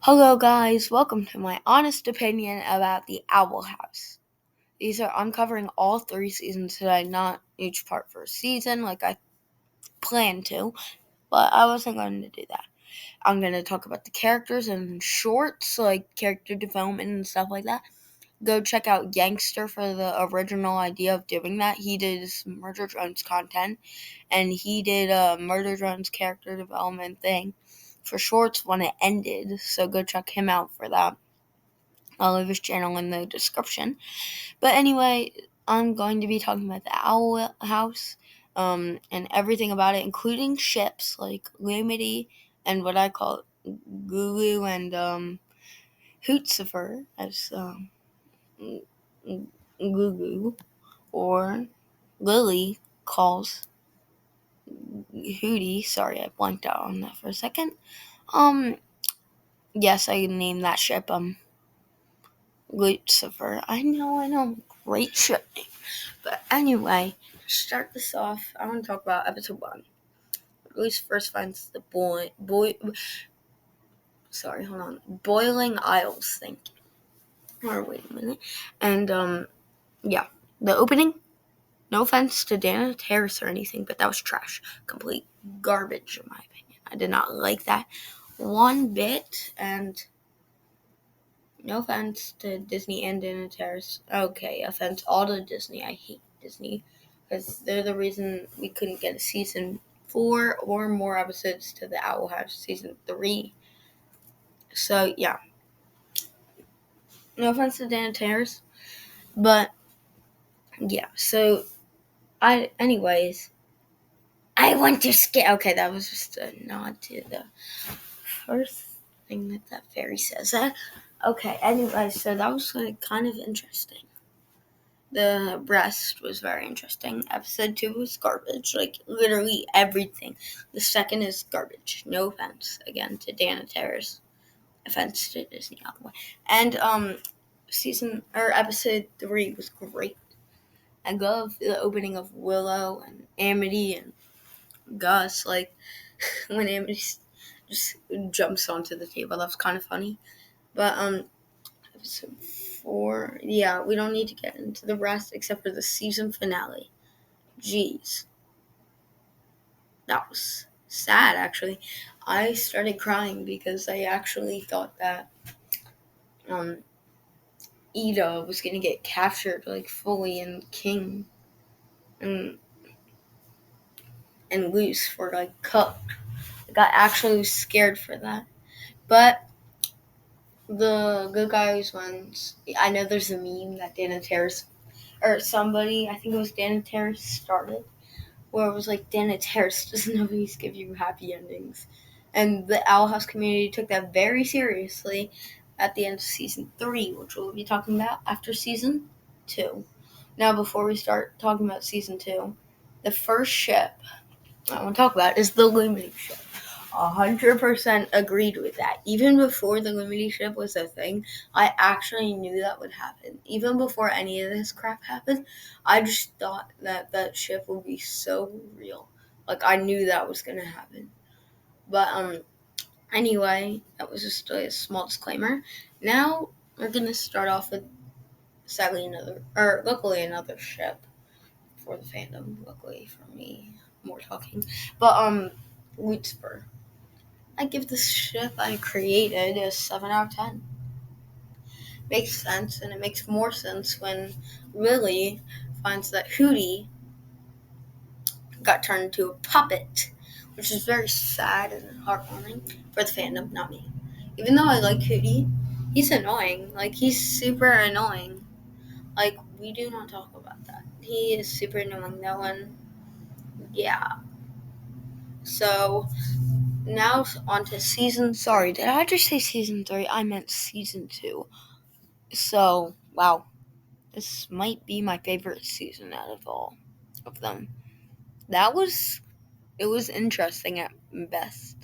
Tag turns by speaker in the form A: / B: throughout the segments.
A: Hello, guys. Welcome to my honest opinion about the Owl House. I'm covering all 3 seasons today, not each part for a season like I planned to, but I wasn't going to do that. I'm going to talk about the characters and shorts, like character development and stuff like that. Go check out Gangster for the original idea of doing that. He did some Murder Drones content, and he did a Murder Drones character development thing for shorts when it ended, so go check him out for that. I'll leave his channel in the description. But anyway, I'm going to be talking about the Owl House, and everything about it, including ships like Lumity and what I call Gulu and Hootsufer as Gulu, or Lily calls Hootie. Sorry, I blanked out on that for a second. Um, yes, I named that ship Lucifer. I know, great ship name. But anyway, to start this off, I want to talk about episode 1. Luis first finds the Boiling Isles thing. Or wait a minute. And, yeah. The opening, no offense to Dana Terrace or anything, but that was trash. Complete garbage, in my opinion. I did not like that one bit, and no offense to Disney and Dana Terrace. Okay, offense all to Disney. I hate Disney because they're the reason we couldn't get a season 4 or more episodes to the Owl House season 3. So yeah, no offense to Dana Terrace, but yeah. So I want to skip. Okay, that was just a nod to the first thing that fairy says. Okay. Anyway, so that was kind of interesting. The rest was very interesting. Episode 2 was garbage. Like, literally everything. The second is garbage. No offense, again, to Dana Terrace. Offense to Disney all the way. And, episode 3 was great. I love the opening of Willow and Amity and Gus. Like, when Amity just jumps onto the table. That was kind of funny. But, episode 4, yeah, we don't need to get into the rest except for the season finale. Jeez. That was sad, actually. I started crying because I actually thought that Ida was going to get captured, like, fully, and King and Luce were, like, cooked. I got actually scared for that. But the good guys wins. I know there's a meme that Dana Terrace, or somebody, I think it was Dana Terrace, started, where it was like, Dana Terrace doesn't always give you happy endings. And the Owl House community took that very seriously at the end of season 3, which we'll be talking about after season 2. Now, before we start talking about season 2, the first ship I want to talk about is the Lumity ship. 100% agreed with that. Even before the Lumity ship was a thing, I actually knew that would happen. Even before any of this crap happened, I just thought that ship would be so real. Like, I knew that was going to happen. But, anyway, that was just a small disclaimer. Now, we're going to start off with, luckily another ship for the fandom. Luckily for me, more talking. But, Lucifer. I give this ship I created a 7 out of 10. Makes sense, and it makes more sense when Lily finds that Hootie got turned into a puppet, which is very sad and heartwarming for the fandom, not me. Even though I like Hootie, he's annoying. Like, he's super annoying. Like, we do not talk about that. He is super annoying. No one, yeah. So, now on to season. Sorry, did I just say season 3? I meant season 2. So, wow, this might be my favorite season out of all of them. It was interesting at best.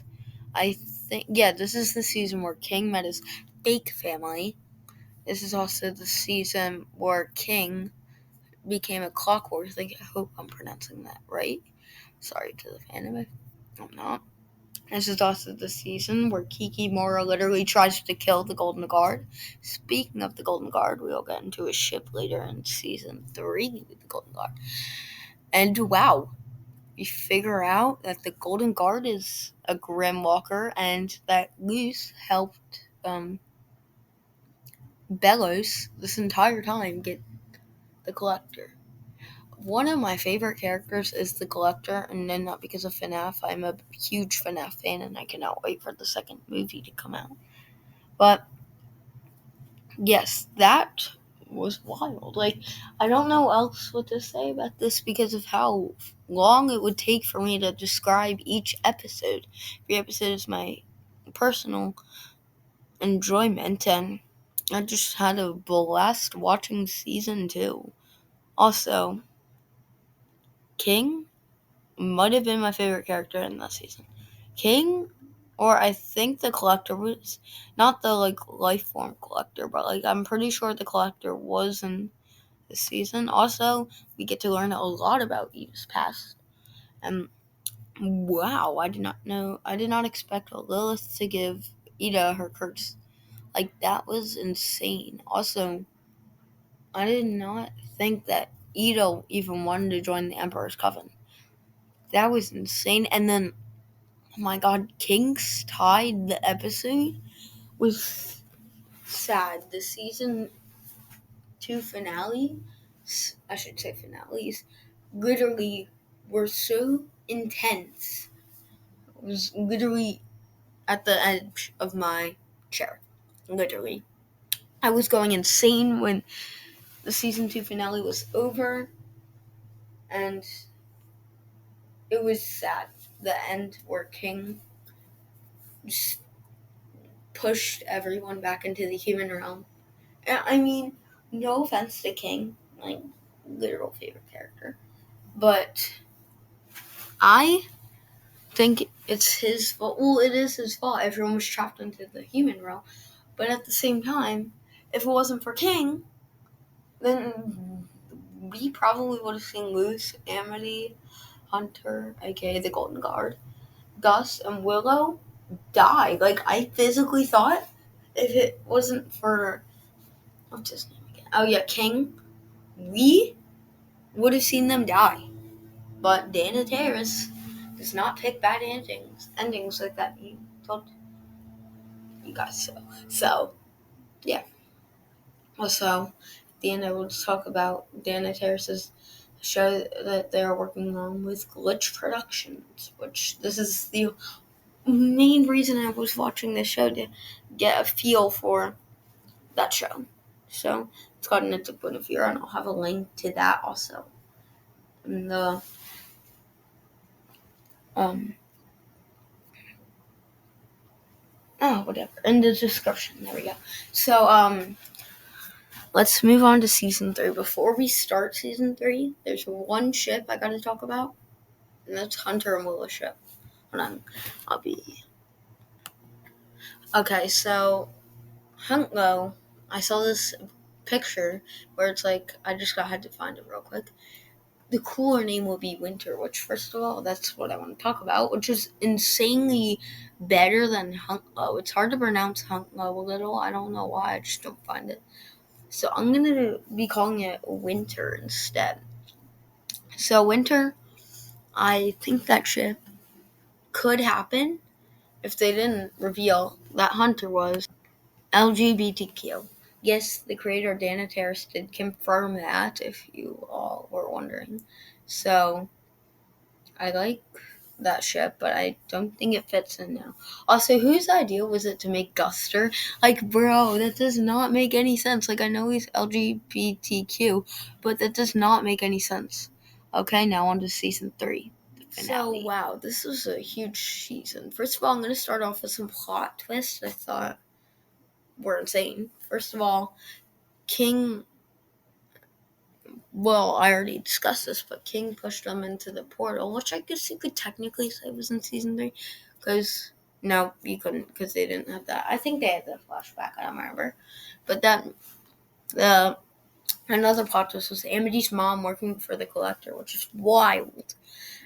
A: I think, yeah, this is the season where King met his fake family. This is also the season where King became a Clockwork. I hope I'm pronouncing that right. Sorry to the fandom if I'm not. This is also the season where Kikimora literally tries to kill the Golden Guard. Speaking of the Golden Guard, we'll get into a ship later in season 3 with the Golden Guard. And wow, we figure out that the Golden Guard is a Grimwalker and that Luz helped Belos this entire time get the Collector. One of my favorite characters is the Collector, and then not because of FNAF. I'm a huge FNAF fan, and I cannot wait for the second movie to come out. But yes, that was wild. Like, I don't know else what to say about this because of how long it would take for me to describe each episode. Every episode is my personal enjoyment, and I just had a blast watching season 2. Also, King might have been my favorite character in that season. King, or I think the Collector was not the life form Collector, but I'm pretty sure the Collector was in this season. Also, we get to learn a lot about Eve's past. And wow, I did not expect Lilith to give Ida her curse. That was insane. Also, I did not think that Ida even wanted to join the Emperor's Coven. That was insane. And then, oh my god, King's tied the episode was sad. The season 2 finales, literally were so intense. I was literally at the edge of my chair. Literally. I was going insane when the season 2 finale was over, and it was sad. The end where King just pushed everyone back into the human realm. I mean, no offense to King, literal favorite character, but I think it's his fault. Well, it is his fault. Everyone was trapped into the human realm. But at the same time, if it wasn't for King, then we probably would have seen Luz, Amity, Hunter, aka the Golden Guard, Gus, and Willow die. I physically thought if it wasn't for, what's his name again? Oh yeah, King, we would have seen them die. But Dana Terrace does not pick bad endings like that. He told you guys so. So, yeah. Also, at the end, I will just talk about Dana Terrace's show that they're working on with Glitch Productions, which this is the main reason I was watching this show, to get a feel for that show. So, it's called It's a Point of View, and I'll have a link to that also in the whatever, in the description. There we go. So, let's move on to season 3. Before we start season 3, there's one ship I gotta talk about, and that's Hunter and Willow's ship. Hold on, okay, so Huntlow, I saw this picture where it's I just had to find it real quick. The cooler name will be Winter, which, first of all, that's what I want to talk about, which is insanely better than Huntlow. It's hard to pronounce Huntlow a little. I don't know why. I just don't find it. So I'm going to be calling it Winter instead. So Winter, I think that ship could happen if they didn't reveal that Hunter was LGBTQ. Yes, the creator Dana Terrace did confirm that, if you all were wondering. So I like that ship, but I don't think it fits in now. Also, whose idea was it to make Guster? Bro, that does not make any sense. I know he's LGBTQ, but that does not make any sense. Okay, now on to season 3. So, wow, this was a huge season. First of all, I'm going to start off with some plot twists I thought were insane. First of all, King, well, I already discussed this, but King pushed them into the portal, which I guess you could technically say was in season 3, because, no, you couldn't, because they didn't have that. I think they had the flashback, I don't remember. But then, another plot twist was Amity's mom working for the Collector, which is wild.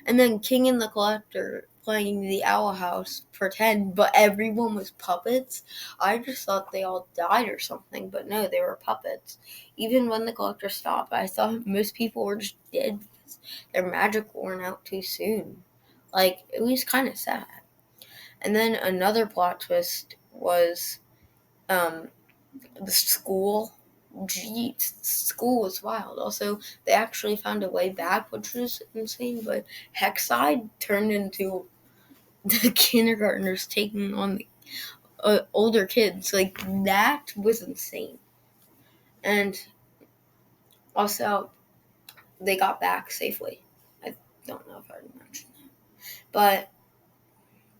A: And then King and the Collector playing the Owl House pretend, but everyone was puppets. I just thought they all died or something, but no, they were puppets. Even when the collector stopped, I thought most people were just dead because their magic worn out too soon. Like, it was kind of sad. And then another plot twist was the school. Geez, school was wild. Also, they actually found a way back, which was insane. But Hexside turned into the kindergartners taking on the older kids. Like, that was insane. And also, they got back safely. I don't know if I already mentioned that. But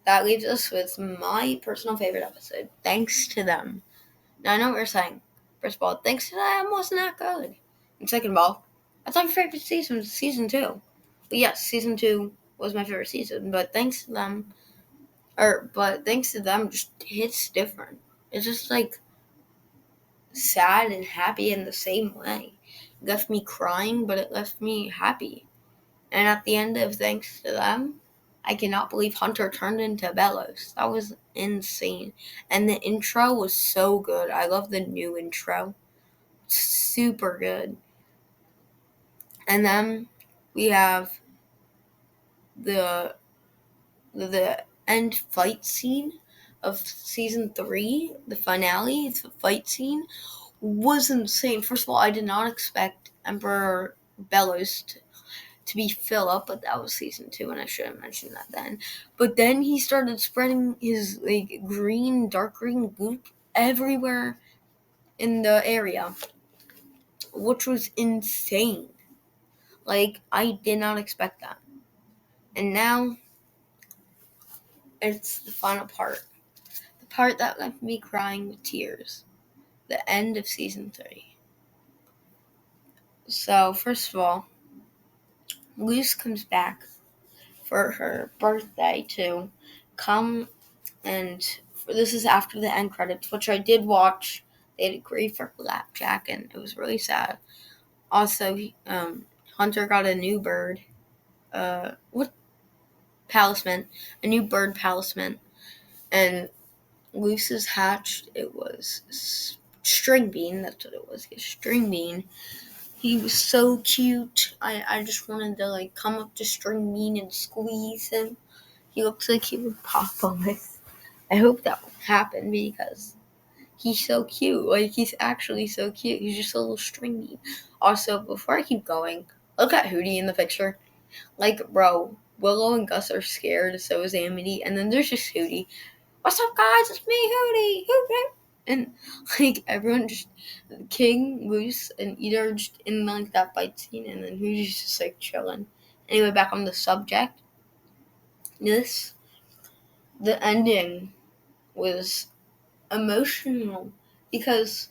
A: that leaves us with my personal favorite episode. Thanks to them. Now, I know what you're saying. First of all, thanks to them wasn't that good. And second of all, I thought your favorite season was season 2. But yes, season 2 was my favorite season. But thanks to them, just hits different. It's just like sad and happy in the same way. It left me crying, but it left me happy. And at the end of Thanks to Them, I cannot believe Hunter turned into Bellows. That was insane. And the intro was so good. I love the new intro. Super good. And then we have the end fight scene of season 3, the finale. The fight scene was insane. First of all, I did not expect Emperor Bellows to be Philip, but that was season 2, and I should have mentioned that then. But then he started spreading his dark green goop everywhere in the area, which was insane. Like, I did not expect that. And now it's the final part. The part that left me crying with tears. The end of season 3. So, first of all, Luce comes back for her birthday to come, and this is after the end credits, which I did watch. They had a grief for Blackjack, and it was really sad. Also, Hunter got a new bird. What palisman? A new bird palisman, and Luce's hatched. It was String Bean. That's what it was. String Bean. He was so cute. I just wanted to come up to String Bean and squeeze him. He looks like he would pop on this. I hope that won't happen because he's so cute. He's actually so cute. He's just a little stringy. Also, before I keep going, look at Hootie in the picture. Bro, Willow and Gus are scared, so is Amity, and then there's just Hootie. What's up, guys? It's me, Hootie. Hootie. And, everyone just, King, Moose, and Ida are just in, that fight scene, and then Hootie's just, chilling. Anyway, back on the subject. The ending was emotional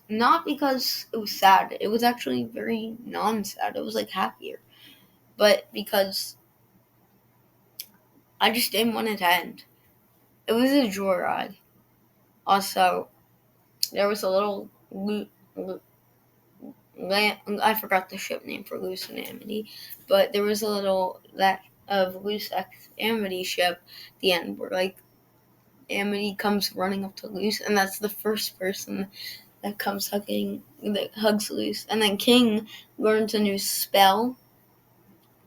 A: not because it was sad. It was actually very non-sad. It was happier, but because I just didn't want it to end. It was a joyride. Also, there was a little I forgot the ship name for Luce and Amity, but there was a little that of Luce X Amity ship at the end where Amity comes running up to Luce, and that's the first person that hugs Luce. And then King learns a new spell,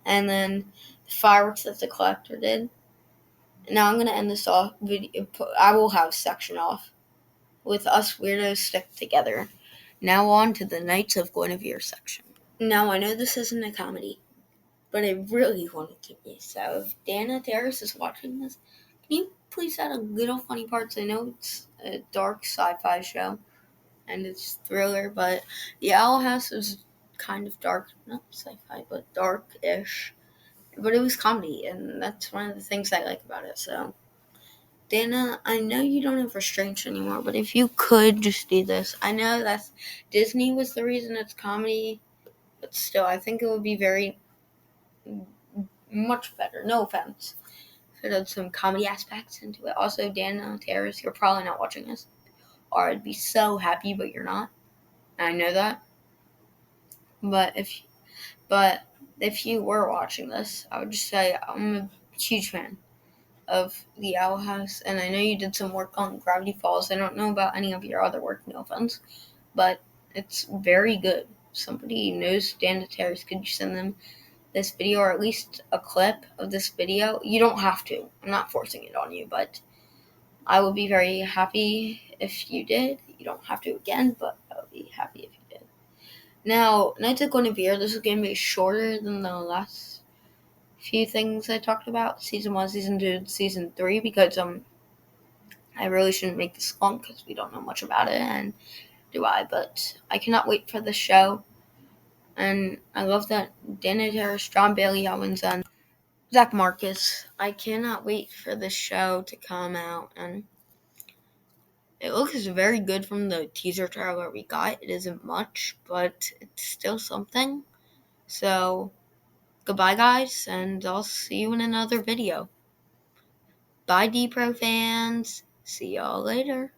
A: and then the fireworks that the collector did. And now I'm going to end this off video. I will have section off with us weirdos stick together. Now on to the Knights of Guinevere section. Now I know this isn't a comedy, but I really want it to be. So if Dana Terrace is watching this, can you please add a little funny parts? I know it's a dark sci-fi show, and it's thriller, but the Owl House was kind of dark, not sci-fi, but dark-ish. But it was comedy, and that's one of the things I like about it. So, Dana, I know you don't have restraints anymore, but if you could just do this. I know that Disney was the reason it's comedy, but still, I think it would be very much better. No offense. If it had some comedy aspects into it. Also, Dana Terrace, you're probably not watching this, or I'd be so happy, but you're not. I know that. But if you were watching this, I would just say I'm a huge fan of the Owl House, and I know you did some work on Gravity Falls. I don't know about any of your other work, no offense, but it's very good. Somebody knows Dan Terrace. Could you send them this video, or at least a clip of this video? You don't have to. I'm not forcing it on you, but I would be very happy if you did. You don't have to again, but I would be happy if you did. Now, Knights of Guinevere, this is going to be shorter than the last few things I talked about, Season 1, Season 2, Season 3, because I really shouldn't make this long because we don't know much about it, and do I, but I cannot wait for the show, and I love that Dana Terrace, John Bailey Owens, and Zach Marcus. I cannot wait for the show to come out, and it looks very good from the teaser trailer we got. It isn't much, but it's still something. So, goodbye, guys, and I'll see you in another video. Bye, D-Pro fans. See y'all later.